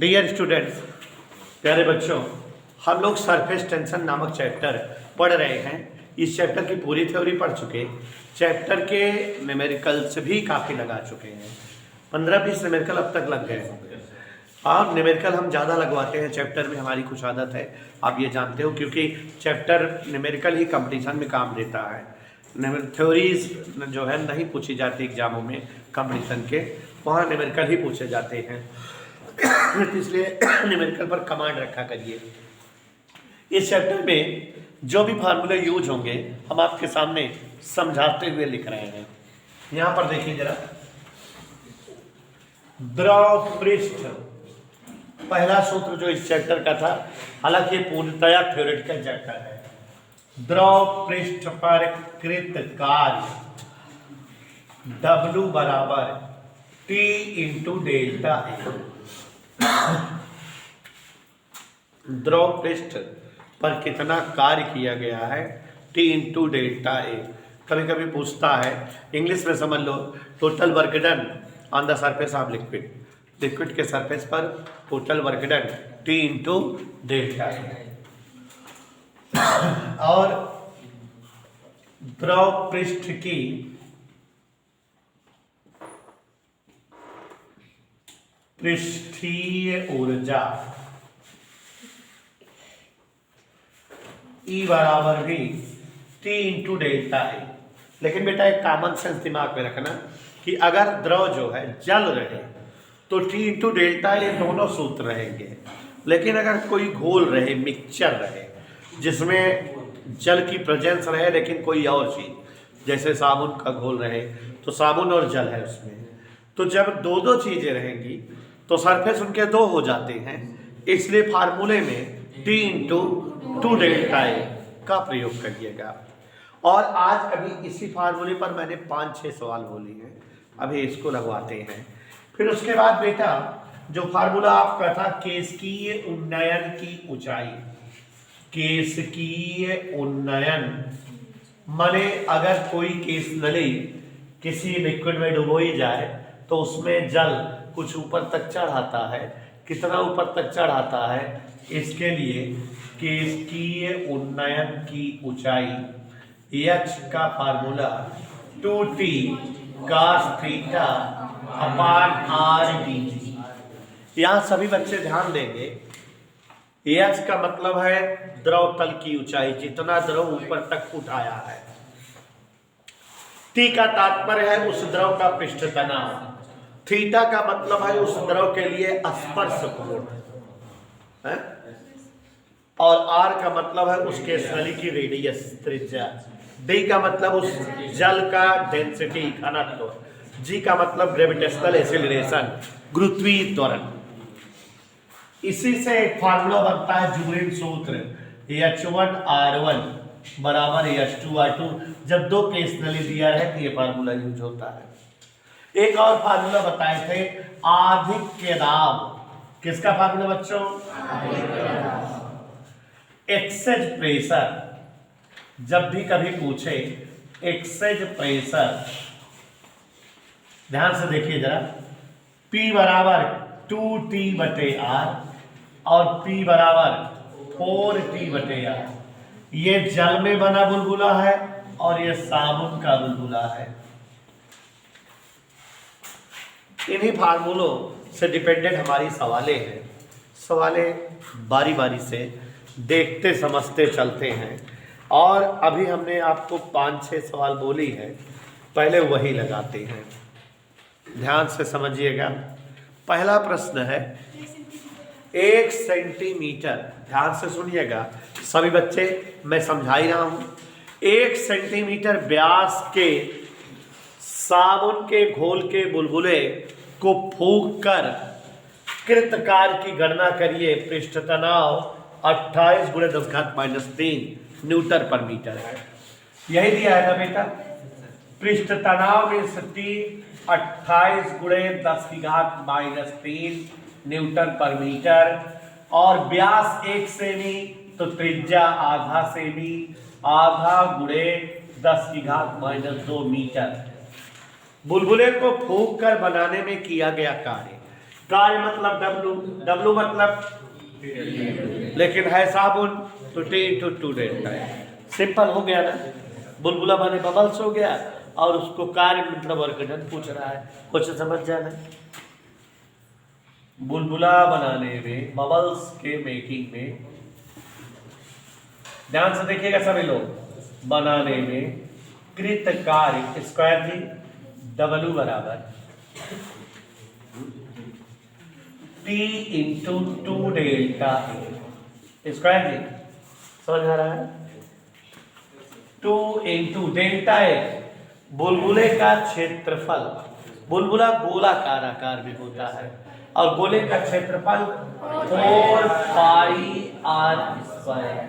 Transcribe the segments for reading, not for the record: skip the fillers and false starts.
Dear students, प्यारे बच्चों, हम लोग सरफेस टेंशन नामक चैप्टर पढ़ रहे हैं। इस चैप्टर की पूरी थ्योरी पढ़ चुके, चैप्टर के न्यूमेरिकल्स भी काफ़ी लगा चुके हैं। 15-20 न्यूमेरिकल अब तक लग गए होंगे। और न्यूमेरिकल हम ज़्यादा लगवाते हैं चैप्टर में, हमारी कुछ आदत है, आप ये जानते हो, क्योंकि चैप्टर न्यूमेरिकल ही कंपटीशन में काम देता है। थ्योरीज जो है नहीं पूछी जाती एग्जामों में कंपटीशन के, वहाँ न्यूमेरिकल ही पूछे जाते हैं। इसलिए न्यूमेरिकल पर कमांड रखा करिए। इस चैप्टर में जो भी फार्मूले यूज होंगे हम आपके सामने समझाते हुए लिख रहे हैं। यहाँ पर देखिए जरा, द्रव पृष्ठ पहला सूत्र जो इस चैप्टर का था, हालांकि ये पूर्णतया थ्योरेटिकल चैप्टर है। द्रव पृष्ठ पर कृत कार्य W बराबर T इंटू डेल्टा ए। द्रव पृष्ठ पर कितना कार्य किया गया है, T इंटू डेल्टा ए। कभी कभी पूछता है, इंग्लिश में समझ लो, total work done on the surface of liquid. Liquid के सरफेस पर total work done T into delta A. और द्रव पृष्ठ की पृष्ठीय ऊर्जा E बराबर भी T इंटू डेल्टा ए। लेकिन बेटा एक कॉमन सेंस दिमाग में रखना कि अगर द्रव जो है जल रहे तो T इंटू डेल्टा ए दोनों सूत्र रहेंगे। लेकिन अगर कोई घोल रहे, मिक्सचर रहे, जिसमें जल की प्रेजेंस रहे लेकिन कोई और चीज़, जैसे साबुन का घोल रहे तो साबुन और जल है उसमें, तो जब दो दो चीज़ें रहेंगी तो सरफेस उनके दो हो जाते हैं। इसलिए फार्मूले में T into two delta A का प्रयोग करिएगा। और आज अभी इसी फार्मूले पर मैंने 5-6 सवाल बोले हैं, अभी इसको लगवाते हैं। फिर उसके बाद बेटा जो फार्मूला आपका था, केशिकीय उन्नयन की ऊंचाई। केशिकीय उन्नयन माने अगर कोई केस नली किसी लिक्विड में डुबोई जाए तो उसमें जल कुछ ऊपर तक चढ़ाता है। कितना ऊपर तक चढ़ाता है, इसके लिए केशिकीय उन्नयन की ऊंचाई H का formula 2T cos theta upon R dt। यहाँ सभी बच्चे ध्यान देंगे, H का मतलब है द्रव तल की ऊंचाई, जितना द्रव ऊपर तक उठाया है। T का तात्पर्य है उस द्रव का पृष्ठ तनाव। थीटा का मतलब है उस द्रव के लिए स्पर्श कोण है। और R का मतलब है उसके नली की रेडियस, त्रिज्या। D का मतलब उस जल का डेंसिटी, घनत्व। G का मतलब ग्रेविटेशनल एक्सीलरेशन, गुरुत्वीय त्वरण। इसी से एक फार्मूला बनता है जूलियन सूत्र, H1R1 बराबर H2R2। जब दो केस नली दिया है तो ये फार्मूला यूज होता है। एक और फार्मूला बताए थे, आधिक्य दाब। किसका फार्मूला बच्चों? Excess pressure. जब भी कभी पूछे एक्सेज प्रेशर, ध्यान से देखिए जरा, P बराबर 2T/R और P बराबर 4T/R। ये जल में बना बुलबुला है और ये साबुन का बुलबुला है। इन्हीं फार्मूलों से डिपेंडेंट हमारी सवालें हैं। सवालें बारी बारी से देखते समझते चलते हैं। और अभी हमने आपको 5-6 सवाल बोली है, पहले वही लगाते हैं। ध्यान से समझिएगा। पहला प्रश्न है 1 सेंटीमीटर, ध्यान से सुनिएगा सभी बच्चे, मैं समझा ही रहा हूं। 1 सेंटीमीटर व्यास के साबुन के घोल के बुलबुले को फूंक कर कृत कार्य की गणना करिए। पृष्ठ तनाव 28 × 10⁻³ न्यूटन पर मीटर है। यही दिया है ना बेटा, पृष्ठ तनाव में स्थिति 28 × 10⁻³ न्यूटन पर मीटर। और व्यास 1 सेमी तो त्रिज्या आधा सेमी, आधा × 10⁻² मीटर। बुलबुले को फूंक कर बनाने में किया गया कार्य, कार्य मतलब W, W मतलब लेकिन है साबुन तो T इंटू 2 डेल्टा है। सिंपल हो गया ना, बुलबुला माने बबल्स हो गया और उसको कार्य मतलब वर्क डन पूछ रहा है। क्वेश्चन समझ जाना, बुलबुला बनाने में, बबल्स के मेकिंग में, ध्यान से देखिएगा सभी लोग, बनाने में कृत कार्य स्क्वायर जी W बराबर T इंटू 2 डेल्टा स्क्वायर जी, समझ आ रहा है? 2 इंटू डेल्टा ए बुलबुले का क्षेत्रफल, बुलबुला गोलाकार आकार भी होता है और गोले का क्षेत्रफल 4 पाई r स्क्वायर,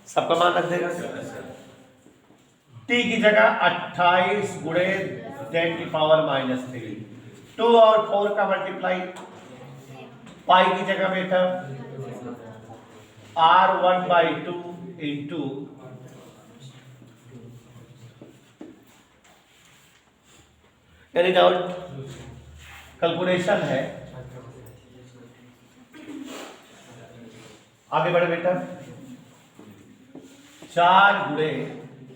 सबका मान रख देगा। टी की जगह 28 गुणे 10⁻³ 2 और 4 का मल्टीप्लाई, पाई की जगह बेटा R1/2 into any doubt, calculation है। आगे बढ़े बेटा, 4 गुणे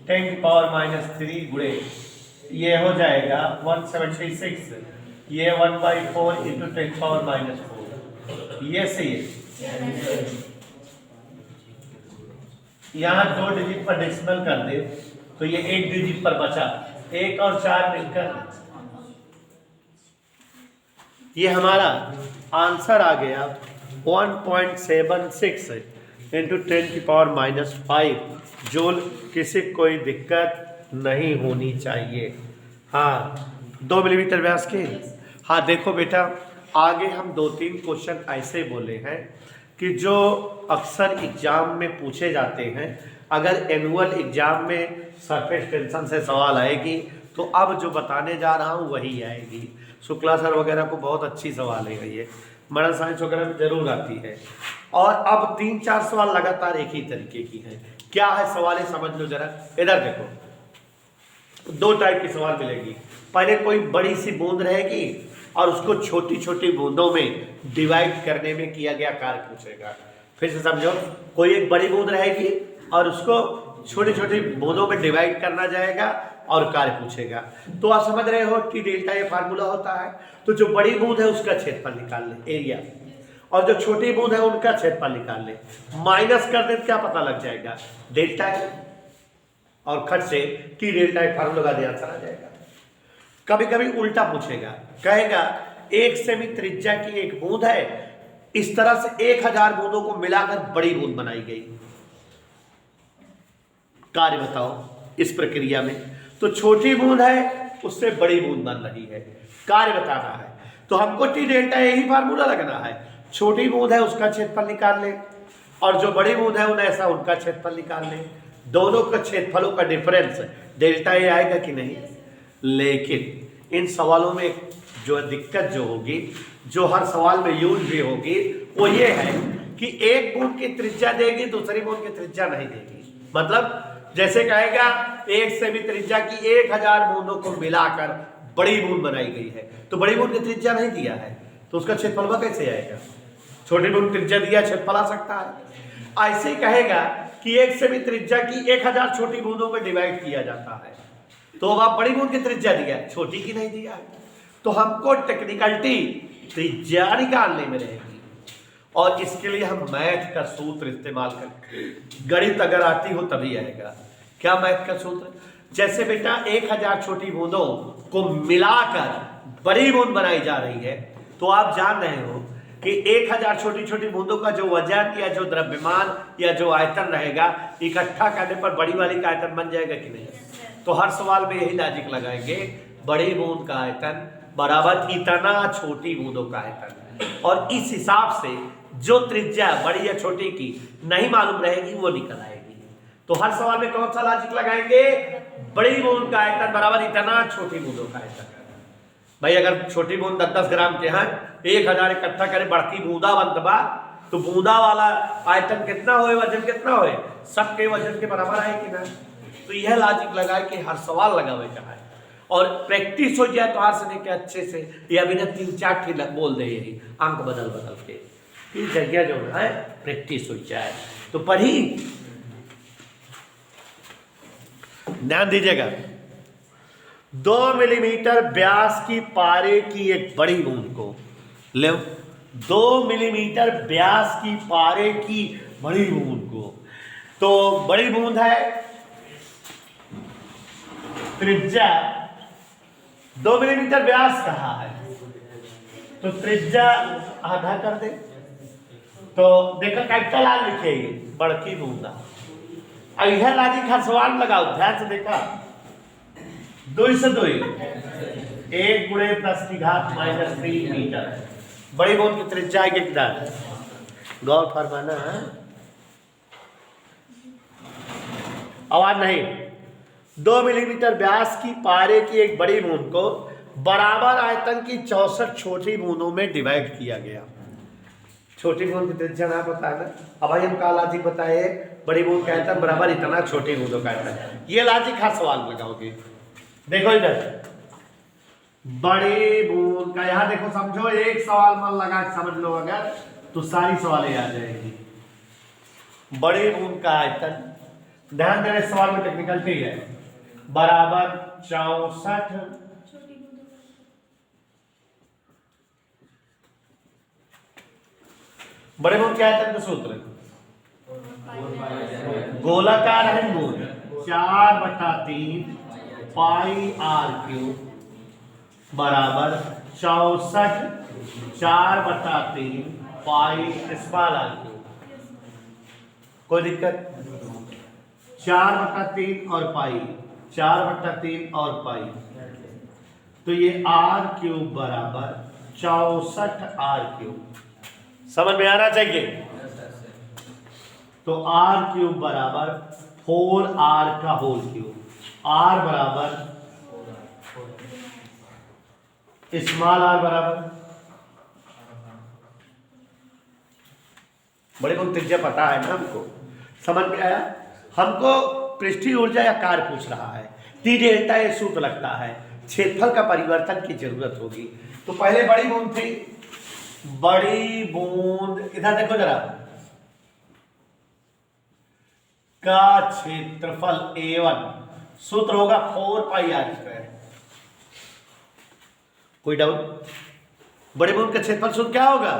10⁻³ गुणे ये हो जाएगा 176, ये 1/4 इंटू 10⁻⁴, ये सही है। यहां 2 डिजिट पर डेसिमल कर दे तो ये 1 डिजिट पर बचा, 1 और 4 मिलकर ये हमारा आंसर आ गया 1.76 इंटू 10⁻⁵ जूल। किसी कोई दिक्कत नहीं होनी चाहिए। हाँ, 2 मिलीमीटर व्यास के। हाँ देखो बेटा, आगे हम 2-3 क्वेश्चन ऐसे बोले हैं कि जो अक्सर एग्जाम में पूछे जाते हैं। अगर एनुअल एग्जाम में सरफेस टेंशन से सवाल आएगी तो अब जो बताने जा रहा हूँ वही आएगी। शुक्ला सर वगैरह को बहुत अच्छी सवाल है ये, मॉडल साइंस वगैरह में जरूर आती है। और अब 3-4 सवाल लगातार एक ही तरीके की है। क्या है सवाल है समझ लो जरा, इधर देखो। 2 टाइप की सवाल मिलेगी। पहले कोई बड़ी सी बूंद रहेगी और उसको छोटी छोटी बूंदों में डिवाइड करने में किया गया कार्य पूछेगा। फिर से समझो, कोई एक बड़ी बूंद रहेगी और उसको छोटी छोटी बूंदों में डिवाइड करना जाएगा और कार्य पूछेगा। तो आप समझ रहे हो टी डेल्टा ये फार्मूला होता है। तो जो बड़ी बूंद है उसका क्षेत्रफल निकाल ले, एरिया, और जो छोटी बूंद है उनका क्षेत्रफल निकाल ले। माइनस कर दे तो क्या पता लग जाएगा, डेल्टा है, और खट से टी डेल्टा ये फार्मूला का आंसर आ जाएगा। कभी कभी उल्टा पूछेगा, कहेगा 1 सेमी त्रिज्या की एक बूंद है, इस तरह से 1000 बूंदों को मिलाकर बड़ी बूंद बनाई गई, कार्य बताओ इस प्रक्रिया में। तो छोटी बूंद है उससे बड़ी बूंद बन रही है, कार्य बताना है। तो हमको टी डेल्टा यही फार्मूला लगना है। छोटी बूंद है उसका क्षेत्रफल निकाल ले और जो बड़ी बूंद है उन्हें ऐसा उनका क्षेत्रफल निकाल ले। दोनों का क्षेत्रफलों का डिफरेंस डेल्टा ए आएगा कि नहीं। लेकिन इन सवालों में जो दिक्कत जो होगी, जो हर सवाल में यूज भी होगी, वो ये है कि एक बूंद की त्रिज्या देगी, दूसरी बूंद की त्रिज्या नहीं देगी। मतलब जैसे कहेगा 1 सेमी त्रिज्या की 1000 बूंदों को मिलाकर बड़ी बूंद बनाई गई है, तो बड़ी बूंद की त्रिज्या नहीं दिया है तो उसका क्षेत्रफल कैसे आएगा। छोटी बूंद त्रिज्या दिया, क्षेत्रफल आ सकता है। ऐसे कहेगा कि 1 सेमी त्रिज्या की 1000 छोटी बूंदों में डिवाइड किया जाता है, तो अब आप बड़ी बूंद की त्रिज्या दिया, छोटी की नहीं दिया है। तो हमको टेक्निकलिटी त्रिज्या निकालने में रहेगी और इसके लिए हम मैथ का सूत्र इस्तेमाल करेंगे। गणित अगर आती हो तभी आएगा। क्या मैथ का सूत्र? जैसे बेटा 1000 छोटी बूंदों को मिलाकर बड़ी बूंद बनाई जा रही है, तो आप जान रहे हो कि 1000 छोटी छोटी बूंदों का जो वजन या जो द्रव्यमान या जो आयतन रहेगा, इकट्ठा करने पर बड़ी वाली का आयतन बन जाएगा कि नहीं। तो हर सवाल में यही लॉजिक लगाएंगे, बड़ी बूंद का आयतन बराबर इतना छोटी बूंदों का आयतन, और इस हिसाब से जो त्रिज्या बड़ी या छोटी की नहीं मालूम रहेगी वो निकल आएगी। तो हर सवाल में कौन सा लॉजिक लगाएंगे, बड़ी बूंद का आयतन बराबर इतना छोटी बूंदों का आयतन। भाई अगर छोटी बूंद 10-10 ग्राम के हैं, 1000 इकट्ठा करे बड़की बूंदा बनतबा, तो बूंदा वाला आयतन कितना होए, वजन कितना होए, सबके वजन के बराबर है कि ना। तो यह लॉजिक लगाए कि हर सवाल लगावे का है। और प्रैक्टिस हो जाए तो आज से लेके अच्छे से, या बिना 3-4 ठे बोल दे, यही अंक बदल बदल के, फिर जगह जो है प्रैक्टिस हो जाए। तो पढ़ी, ध्यान दीजिएगा। 2 मिलीमीटर व्यास की पारे की एक बड़ी बूंद को ले, 2 मिलीमीटर व्यास की पारे की बड़ी बूंद को, तो बड़ी बूंद है त्रिज्या 2 मिलीमीटर व्यास कहा है, तो त्रिज्या आधा कर दे, तो देखो कैपिटल आर लिखेगी बड़की बूंदा। यह लाजी का सवाल लगाओ, ध्यान से देखा, 2 से 2 1 गुणे 10 की घात -3 मीटर, बड़ी बूंद की त्रिज्या है कितना, गौर फरमाना है, आवाज नहीं। 2 मिलीमीटर व्यास की पारे की एक बड़ी बूंद को बराबर आयतन की 64 छोटी बूंदों में डिवाइड किया गया। छोटी बूंद की त्रिज्या ना पता है ना, अब भाई हम का लॉजिक बताए, बड़ी बूंद का आयतन बराबर इतना, छोटी बूंदों का आयतन, ये लॉजिक हर सवाल लगाओगे। देखो इधर बड़ी बूंद का, यहां देखो समझो, एक सवाल मन लगा समझ लो अगर, तो सारी सवालें आ जाएगी। बड़ी बूंद का आयतन, ध्यान देने सवाल में टेक्निकलिटी है, बराबर 64 बड़े बूंद के आयतन का सूत्र, गोलाकार है बूंद 4/3 पाई आर क्यूब बराबर 64 4/3 पाई स्मॉल आर क्यूब। कोई दिक्कत, 4/3 और पाई, 4/3 और पाई, तो ये आर क्यूब बराबर 64 आर क्यूब, समझ में आना चाहिए। तो आर क्यूब बराबर 4r का होल क्यूब, आर बराबर स्मॉल आर बराबर, बड़े बूंद त्रिज्या पता है ना हमको, समझ में आया। हमको पृष्ठीय ऊर्जा या कार्य पूछ रहा है, टी डेल्टा ये सूत्र लगता है, क्षेत्रफल का परिवर्तन की जरूरत होगी। तो पहले बड़ी बूंद थी, बड़ी बूंद इधर देखो जरा, का क्षेत्रफल A1 सूत्र होगा 4πr²। कोई डाउट, बड़ी बूंद का क्षेत्रफल सूत्र क्या होगा,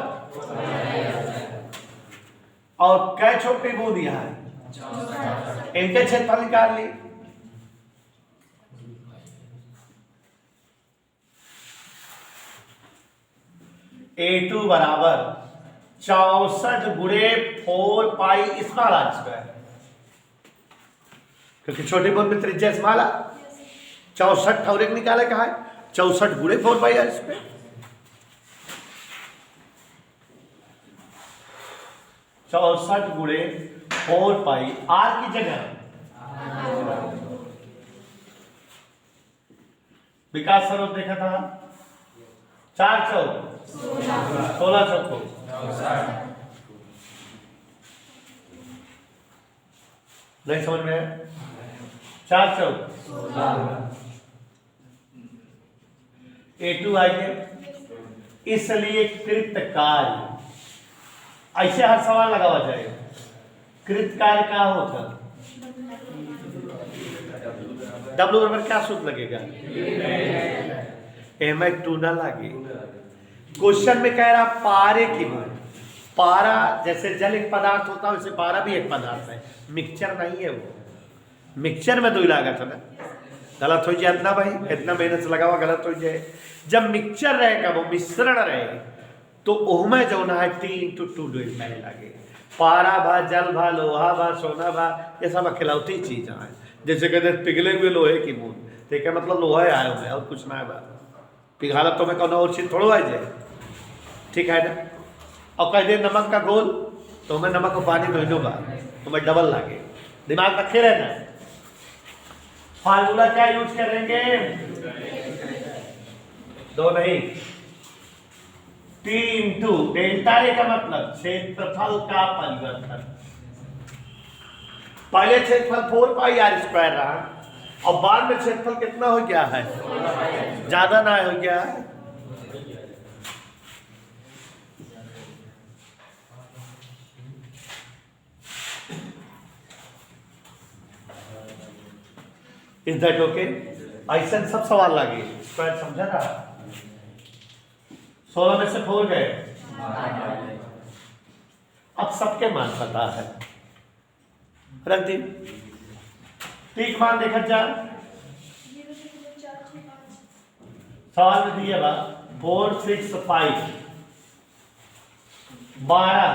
और कै छोटी बूंद यहां है, इनके क्षेत्रफल निकाल ली, A2 बराबर 64 गुणे 4π स्मॉल r², क्योंकि छोटी बूंद में त्रिज्या स्मॉल आर, 64 और एक निकाले कहा है, 64 गुणे 4πr², 64 गुणे 4π, आर की जगह विकास स्वरूप देखा था, 4 चौक 16 चौको, नहीं समझ में, 4 चौक A2 आइए, इसलिए कृत कार्य, ऐसे हर सवाल लगावा जाएगा, कृत कार्य क्या होता, W बराबर क्या सूत्र लगेगा, M/2 ना लगे। क्वेश्चन में कह रहा पारे की बूंद, पारा जैसे जल एक पदार्थ होता है वैसे पारा भी एक पदार्थ है, मिक्सचर नहीं है वो, मिक्सचर में 2 लागत है ना, गलत हो जाए इतना भाई, इतना मेहनत से लगा हुआ गलत हो जाए। जब मिक्सचर रहेगा, वो मिश्रण रहे, तो ओहमे जो ना है 3:2 लगे, पारा भा, जल भा, लोहा भा, सोना भा, ये सब अखिलौती चीज है। जैसे कहते पिघले हुए लोहे की बूंद, ठीक है, मतलब लोहा आए हुए और कुछ ना है, पिघाला तो मैं कहना और चीज थोड़ा आ जाए, ठीक है ना। और कह दे नमक का घोल, तो मैं नमक को पानी दोनों बार, तो मैं डबल लागे, दिमाग रखे रहना। फार्मूला क्या यूज करेंगे, 2 नहीं 3:2, डेल्टा ए का मतलब क्षेत्रफल का परिवर्तन, पहले क्षेत्रफल 4πr² रहा, और बार में क्षेत्रफल कितना हो गया है, ज्यादा ना हो गया है। Is that okay? ऐसा सब सवाल लगे स्क्वायर, समझा ना? 16 में से 4 गए, अब सबके मान पता है, रख दी। ठीक मान देखा जा, सवाल में दिया बा 4 6 5 12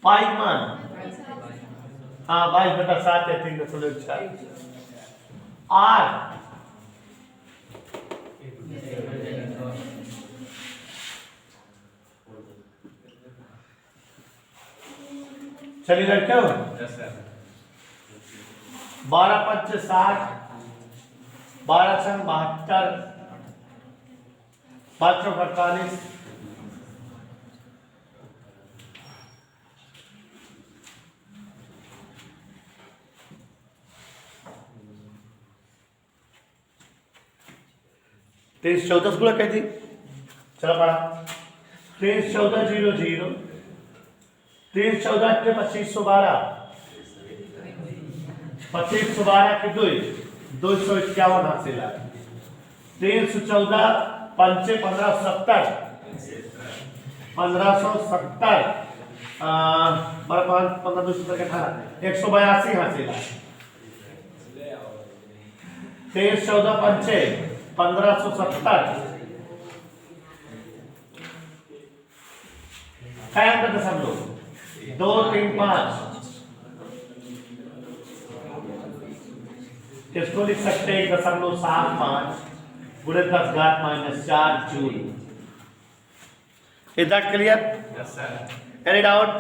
5 मान, हाँ 22/7 है, 3.4 8 चलिए लड़के हो, 12 5 60, 12 6 72, 5 48, 23 14 गुणा कह दी, चलो पढ़ा। 23 14 0 0, 23 14 8 2512, 2512 के 251 हासिल है। 314 5 1570, 1570 15 182 हासिल है। 23 14 5 1570, 2 3 5, इसको लिख सकते हैं 1.75 गुणे 10⁻⁻4 joule. Is that clear? Yes sir. Any doubt?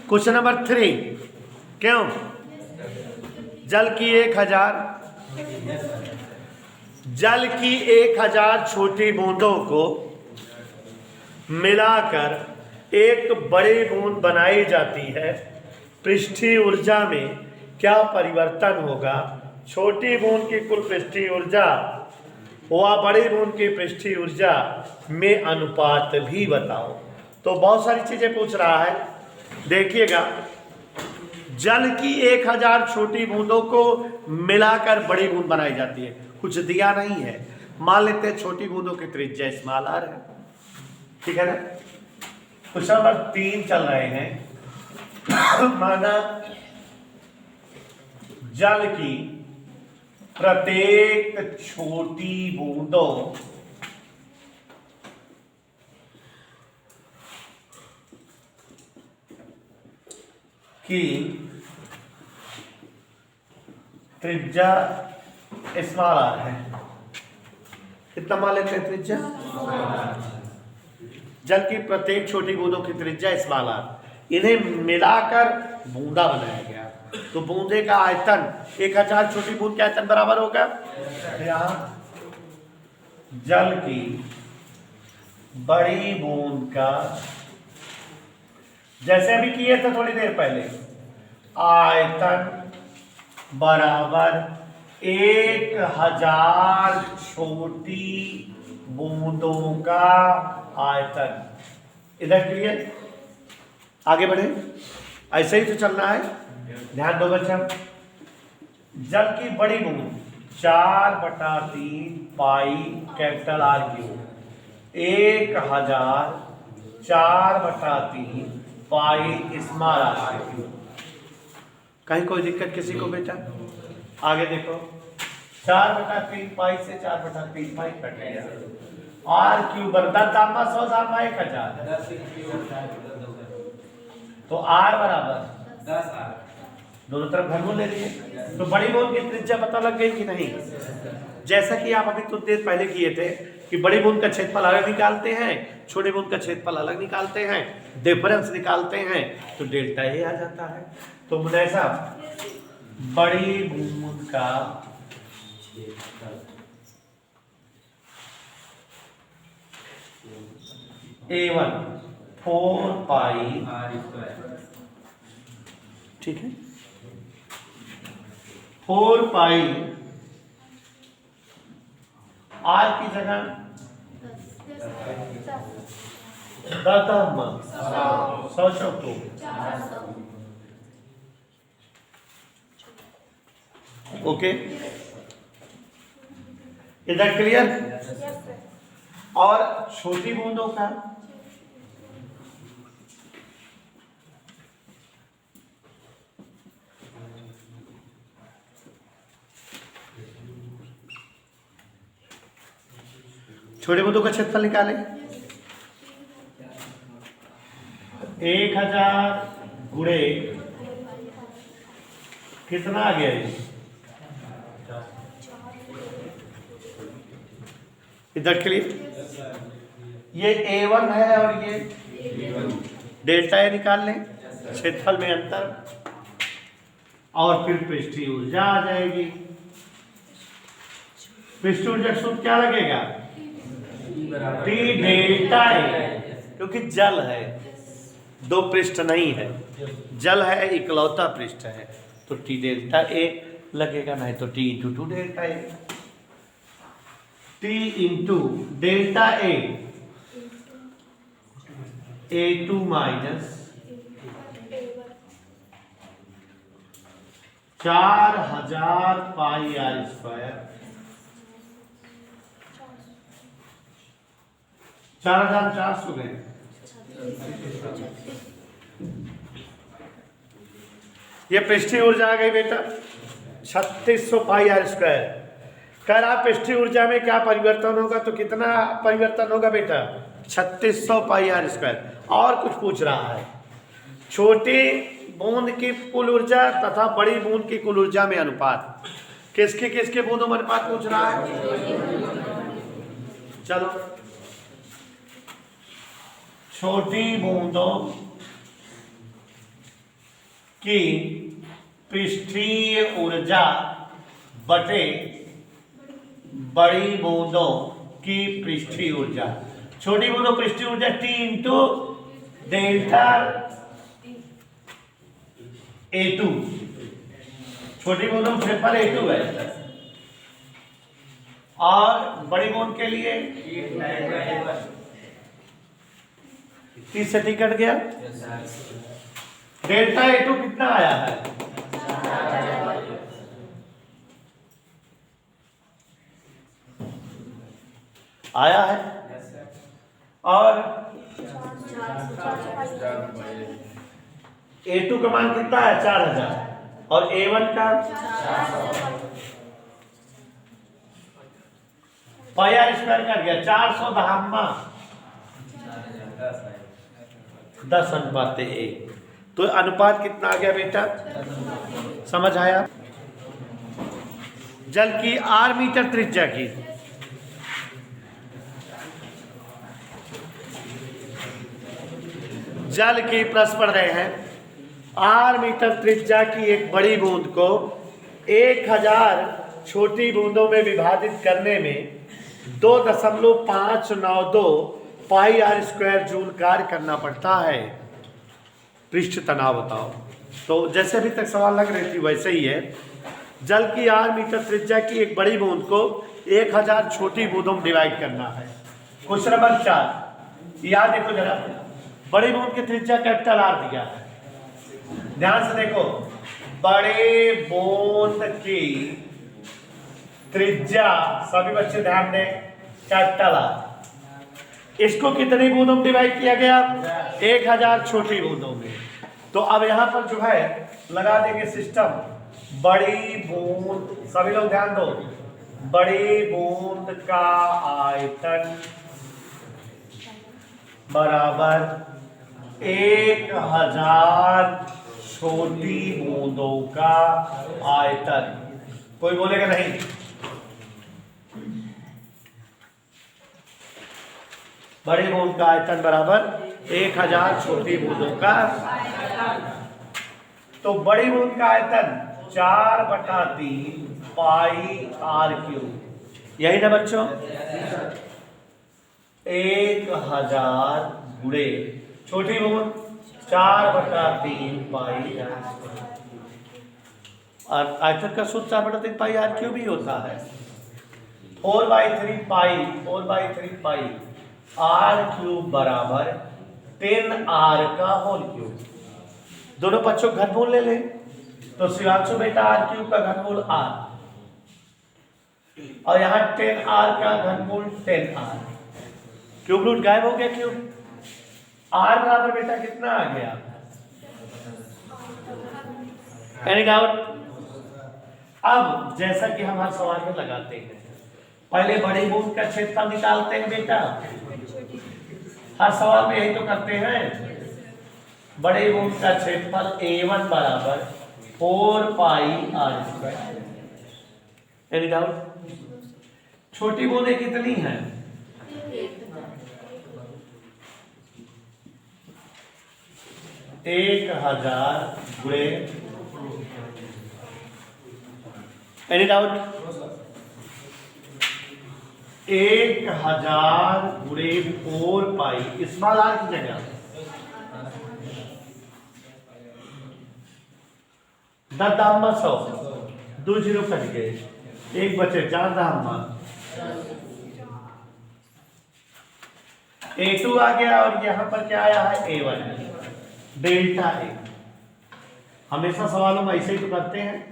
Question number 3, क्यों जल की 1000 छोटी बूंदों को मिलाकर एक बड़ी बूंद बनाई जाती है, पृष्ठीय ऊर्जा में क्या परिवर्तन होगा? छोटी बूंद की कुल पृष्ठीय ऊर्जा व बड़ी बूंद की पृष्ठीय ऊर्जा में अनुपात भी बताओ। तो बहुत सारी चीजें पूछ रहा है, देखिएगा। जल की 1000 छोटी बूंदों को मिलाकर बड़ी बूंद बनाई जाती है, कुछ दिया नहीं है। मान लेते हैं छोटी बूंदों की त्रिज्या स्मॉल r है, ठीक है ना? क्वेश्चन नंबर 3 चल रहे हैं। माना जल की प्रत्येक छोटी बूंदों की त्रिज्या स्मॉल r है। कितना मान लेते हैं त्रिज्या? जल की प्रत्येक छोटी बूंदों की त्रिज्या स्मॉल r, इन्हें मिलाकर बूंदा बनाया गया। तो बूंदे का आयतन 1000 छोटी बूंद के आयतन बराबर होगा। यहाँ जल की बड़ी बूंद का, जैसे अभी किए थे थोड़ी देर पहले, आयतन बराबर 1000 छोटी बूंदों का आयतन। इधर क्लियर? आगे बढ़े, ऐसे ही तो चलना है, ध्यान दो बच्चा। जल की बड़ी बूंद 4/3 pi capital R cube, 1000 4/3 pi small r cube. कहीं कोई दिक्कत किसी को बेटा? आगे देखो, 4/3 पाई से 4/3 पाई कट गया, r क्यूब बराबर 100 1000, तो r बराबर 10r, दोनों तरफ घनमूल ले लिए। तो बड़ी बूंद की त्रिज्या पता लग गई कि नहीं? जैसा कि आप अभी कुछ देर पहले किए थे कि बड़ी बूंद का क्षेत्रफल अलग निकालते हैं, छोटी बूंद का क्षेत्रफल अलग निकालते हैं, डिफरेंस निकालते हैं तो डेल्टा ए आ जाता है। तो मुनैसा बड़ी बूंद का A1 4 पाई, ठीक है, 4 पाई आर की जगह 100 चौको। ओके, इधर क्लियर। और छोटी बूंदों का छोटे बूंदों का क्षेत्रफल निकालें। 1000 गुणे कितना आ गया ये? इधर के लिए ये A1 है और ये डेल्टा ए निकाल लें, क्षेत्रफल में अंतर, और फिर पृष्ठीय ऊर्जा आ जाएगी। पृष्ठीय ऊर्जा सूत्र क्या लगेगा? T डेल्टा ए, क्योंकि जल है, दो पृष्ठ नहीं है, जल है, इकलौता पृष्ठ है, तो T डेल्टा ए लगेगा, नहीं तो T into 2 delta A. T into delta A A2 minus 4000 pi r square, 4400 गए। ये पृष्ठीय ऊर्जा आ गई बेटा 3600 पाई आर स्क्वायर। कर आप पृष्ठीय ऊर्जा में क्या परिवर्तन होगा, तो कितना परिवर्तन होगा बेटा? 3600 पाई आर स्क्वायर। और कुछ पूछ रहा है, छोटी बूंद की कुल ऊर्जा तथा बड़ी बूंद की कुल ऊर्जा में अनुपात, किसके किसके बूंदों में अनुपात पूछ रहा है? चलो, छोटी बूंदों की पृष्ठीय ऊर्जा बटे बड़ी बूंदों की पृष्ठीय ऊर्जा। छोटी बूंदों पृष्ठीय ऊर्जा T इंटू डेल्टा A2, छोटी बूंदों में क्षेत्रफल A2 है, और बड़ी बूंद के लिए 30 से T कट गया। डेल्टा A2 कितना आया है? आया है, और A2 का मान कितना है? 4000, और A1 का पाई आर स्क्वायर कर गया 400 दहामा 10:1। तो अनुपात कितना आ गया बेटा? समझ आया? जल की R मीटर त्रिज्या की जल की प्रश्न पढ़ रहे हैं, R मीटर त्रिज्या की एक बड़ी बूंद को 1000 छोटी बूंदों में विभाजित करने में 2.592 पाई आर स्क्वायर जूल कार्य करना पड़ता है। पृष्ठ तनाव बताओ। तो जैसे अभी तक सवाल लग रही थी वैसे ही है। जल की R मीटर त्रिज्या की एक बड़ी बूंद को 1000 छोटी बूंदों में डिवाइड करना है। क्वेश्चन नंबर 4, याद देखो जरा, बड़ी बूंद की त्रिज्या कैपिटल R दिया है, ध्यान से देखो, बड़े बूंद की त्रिज्या, सभी बच्चे ध्यान दें, कैपिटल R। इसको कितनी बूंदों में डिवाइड किया गया? 1000 छोटी बूंदों में। तो अब यहां पर जो है लगा देंगे सिस्टम, बड़ी बूंद, सभी लोग ध्यान दो, बड़ी बूंद का आयतन बराबर 1000 छोटी बूंदों का आयतन। कोई बोलेगा नहीं? बड़ी बूंद का आयतन बराबर 1000 छोटी बूंदों का। तो बड़ी बूंद का आयतन 4/3 पाई आर क्यूब, यही ना बच्चों? 1000 गुणे छोटी बूंद 4/3 पाई, और आयतन का सूत्र 4/3 पाई आर क्यूब ही होता है। 4/3 पाई आर क्यूब बराबर 10r का होल क्यूब। दोनों बच्चों घनमूल ले लें तो शिवांशु बेटा आर क्यूब का घनमूल r और यहाँ 10r का घनमूल 10r, क्यूब रूट गायब हो गया, क्यूब r बराबर बेटा कितना आ गया? Any doubt? अब जैसा कि हम हर सवाल में लगाते हैं, पहले बड़ी बूंद का क्षेत्रफल निकालते हैं बेटा, हर सवाल में यही तो करते हैं। बड़ी बूंद का क्षेत्रफल A1 बराबर 4 पाई आर स्क्वायर। Any doubt? छोटी बूंदें कितनी हैं? 1000 गुणे, एनी डाउट? 1000 गुणे 4 पाई स्मॉल आर की जगह 10 दाम 100, 2 जीरो कट गए, एक बचे 4 दाम। A2 आ गया और यहां पर क्या आया है? A1 delta A। हमेशा सवालों में ऐसे ही तो करते हैं।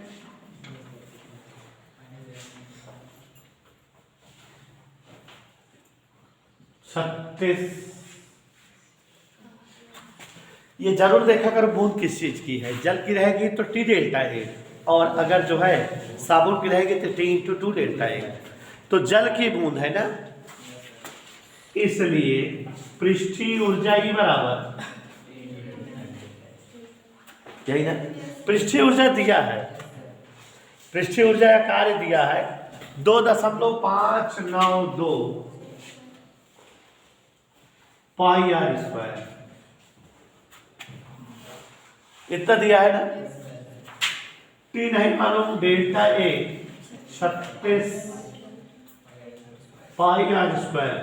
ये जरूर देखा कर बूंद किस चीज की है। जल की रहेगी तो T डेल्टा A, और अगर जो है साबुन की रहेगी तो T/2 डेल्टा A। तो जल की बूंद है ना, इसलिए पृष्ठीय ऊर्जा E बराबर, यही ना, पृष्ठीय ऊर्जा दिया है, पृष्ठीय ऊर्जा का कार्य दिया है 2.592 पाई आर स्क्वायर, इतना दिया है ना। T नहीं मालूम, delta A 36 pi r square,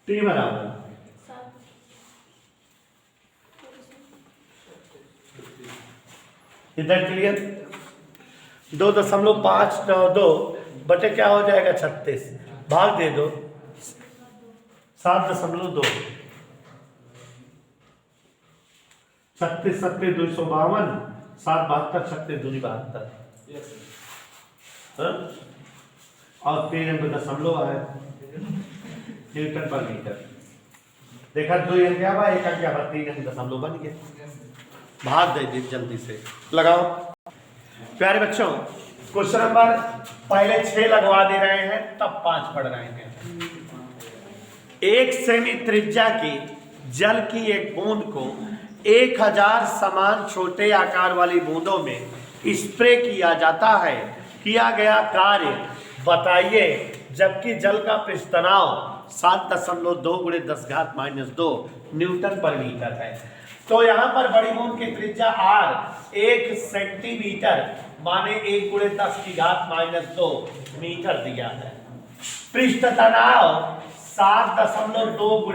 T बराबर इधर क्लियर। 2.592 बटे क्या हो जाएगा? 36, भाग दे दो 7.2, 36 7 252, 7 72, 36 दूनी 72, और 3.0 है न्यूटन पर मीटर। देखा 2 अंक क्या हुआ, 1 अंक क्या हुआ, 3.0 बन गया। भाग दे जल्दी से लगाओ। प्यारे बच्चों, क्वेश्चन नंबर पहले 6 लगवा दे रहे हैं, तब 5 पढ़ रहे हैं। 1 सेमी त्रिज्या की जल की एक बूंद को 1000 समान छोटे आकार वाली बूंदों में स्प्रे किया जाता है। किया गया कार्य बताइए। जबकि जल का पृष्ठ तनाव 7.2 × 10⁻² न्यूटन पर मीटर है। तो यहाँ पर बड़ी बूंद की त्रिज्या r 1 सेंटीमीटर माने 1 × 10⁻² मीटर दिया है। पृष्ठ तनाव 7.2 ×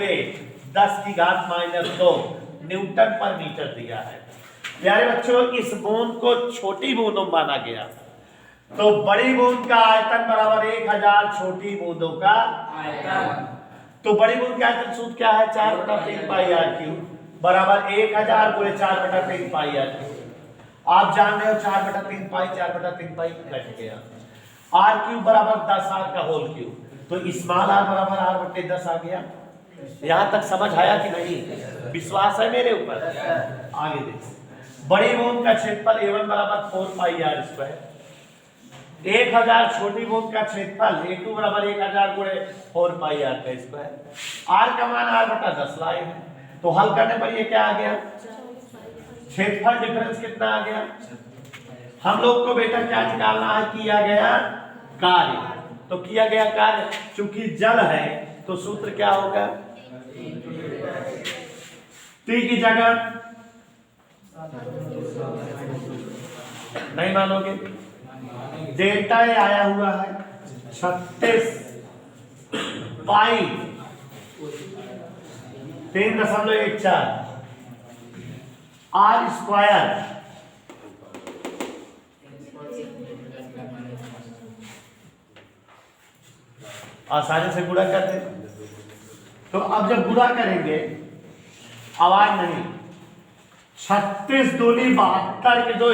10⁻² न्यूटन पर मीटर दिया है। प्यारे बच्चों, इस बूंद को छोटी बूंदों माना गया, तो बड़ी बूंद का आयतन बराबर 1000 छोटी बूंदों का आयतन। तो बड़ी बूंद का आयतन सूत्र क्या है? 4/3 पाई आर क्यूब बराबर 1000 × 4/3 पाई आर क्यूब। आप जान रहे हो 4/3 पाई 4/3 पाई कट गया। आर क्यूब बराबर 10r का होल क्यूब, तो स्मॉल r बराबर r/10 आ गया। यहां तक समझ आया कि नहीं? विश्वास है मेरे ऊपर? आगे देख। बड़ी बूंद का क्षेत्रफल A1 बराबर 4 पाई आर स्क्वायर। 1000 छोटी बूंद का क्षेत्रफल A2 बराबर 1000 × 4 पाई आर का स्क्वायर। आर का मान r/10 लाए हैं, तो हल करने पर ये क्या आ गया? क्षेत्रफल डिफरेंस कितना आ गया? हम लोग को बेटा क्या निकालना है? किया गया कार्य। तो किया गया कार्य, चूंकि जल है तो सूत्र क्या होगा? T की जगह नहीं मानोगे, डेल्टा A आया हुआ है 36 पाई 3.14 आर स्क्वायर आसानी से गुणा कर दें। तो अब जब गुणा करेंगे आवाज नहीं, 36 दूनी 72 के 2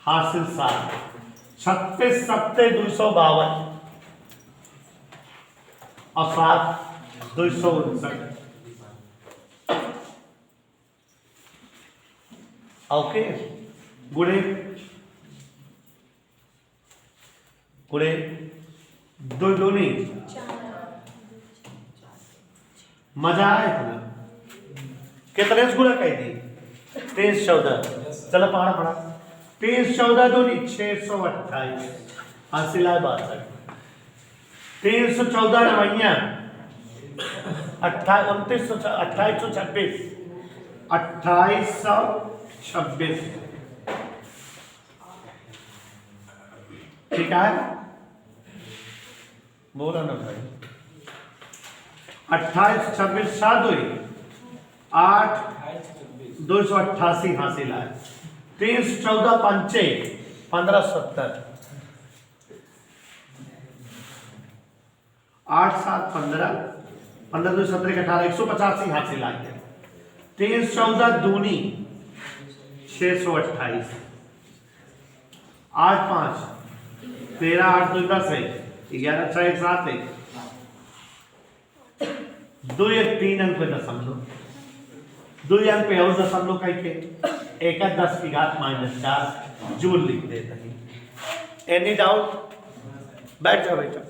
हासिल 7, 36 सत्ते 252 और 7 259। ओके, गुणे गुणे 2 दूनी, मजा आया तुम्हें? कितने से गुणा कही थी? 23 14। चलो पढ़ा पढ़ा। 23 14 दूनी 628 हासिल है 62। 314 रवैया 2826 2826। ठीक है, बोला ना भाई। 28 26 7 हुई 8 288 हासिल है। 314 पंचे 1570 8 7 15 15 2 17 18 185 हासिल आ गया। 314 दूनी 628 8 5 13 8 2 10 है 11 6 1 7 है 2 1 3 अंक पे दशमलव 2 अंक पे और दशमलव कह के 1 10 की घात -4 जूल लिख देते हैं। Any doubt? बैठ जाओ बेटा।